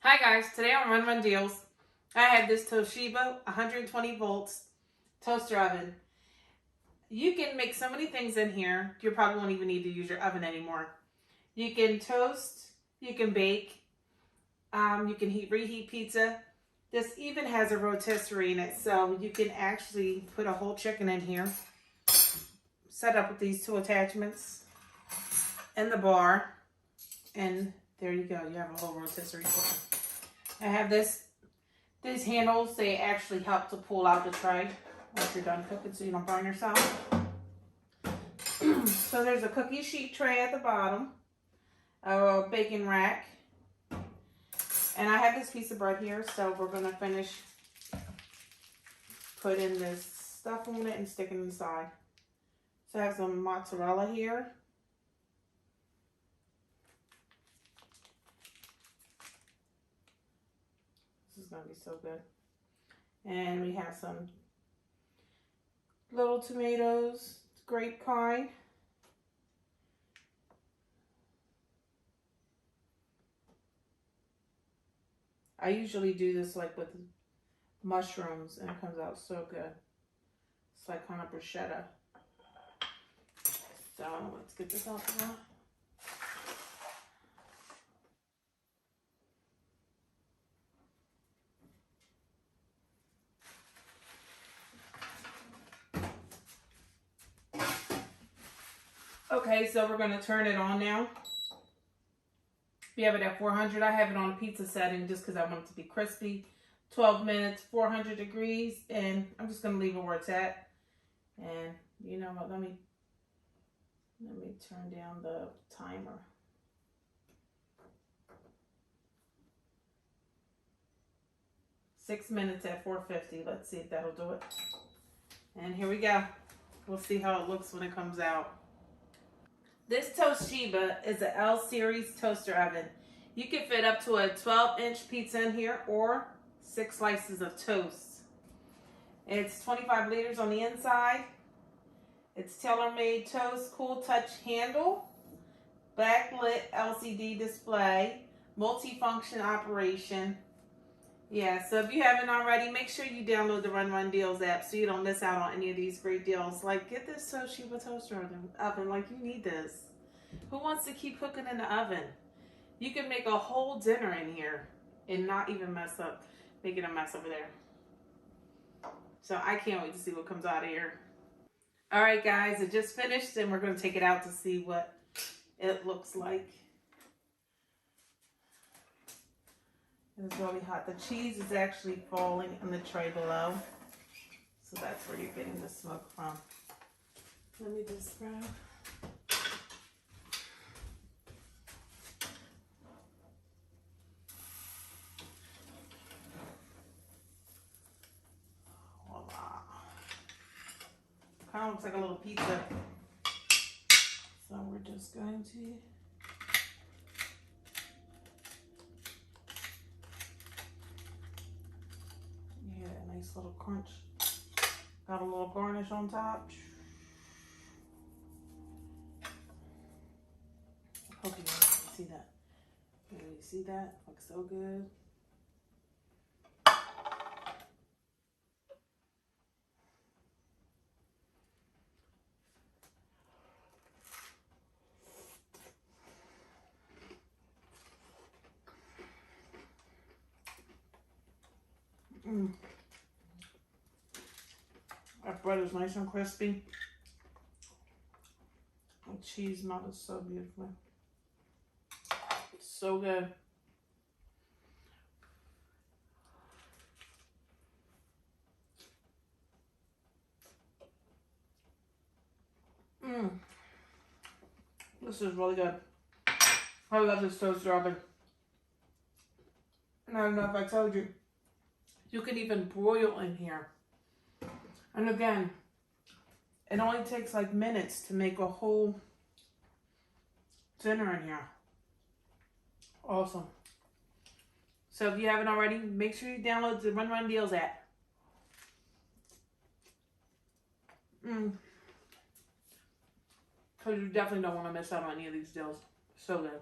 Hi guys, today on Run Deals, I have this Toshiba 120 volts toaster oven. You can make so many things in here, you probably won't even need to use your oven anymore. You can toast, you can bake, you can reheat pizza. This even has a rotisserie in it, so you can actually put a whole chicken in here. Set up with these two attachments and the bar, and there you go, you have a whole rotisserie chicken. I have these handles, they actually help to pull out the tray once you're done cooking so you don't burn yourself. So there's a cookie sheet tray at the bottom, a bacon rack, and I have this piece of bread here, so we're going to finish putting this stuff on it and stick it inside. So I have some mozzarella here. This is going to be so good. And we have some little tomatoes, grape kind. I usually do this like with mushrooms and it comes out so good. It's like kind of bruschetta. So let's get this out now. Okay, so we're going to turn it on now. We have it at 400. I have it on a pizza setting just because I want it to be crispy. 12 minutes, 400 degrees, and I'm just going to leave it where it's at. And you know what, let me turn down the timer. Six minutes at 450. Let's see if that'll do it. And here we go. We'll see how it looks when it comes out. This Toshiba is an L series toaster oven. You can fit up to a 12-inch pizza in here or 6 slices of toast. It's 25 liters on the inside. It's tailor-made toast, cool touch handle, backlit LCD display, multi-function operation. Yeah, so if you haven't already, make sure you download the Run Deals app so you don't miss out on any of these great deals. Like, get this Toshiba toaster oven. Like, you need this. Who wants to keep cooking in the oven? You can make a whole dinner in here and not even mess up, making a mess over there. So I can't wait to see what comes out of here. All right, guys, it just finished and we're going to take it out to see what it looks like. It's really hot. The cheese is actually falling in the tray below. So that's where you're getting the smoke from. Let me just grab. Voila. Kind of looks like a little pizza. So we're just going to nice little crunch. Got a little garnish on top. Hope you guys can see that. Can you see that? Looks so good. That bread is nice and crispy. The cheese melted so beautifully. It's so good. This is really good. I love this toaster oven. And I don't know if I told you, you can even broil in here. And again, it only takes like minutes to make a whole dinner in here. Awesome. So if you haven't already, make sure you download the Run Deals app. Because you definitely don't want to miss out on any of these deals. So good.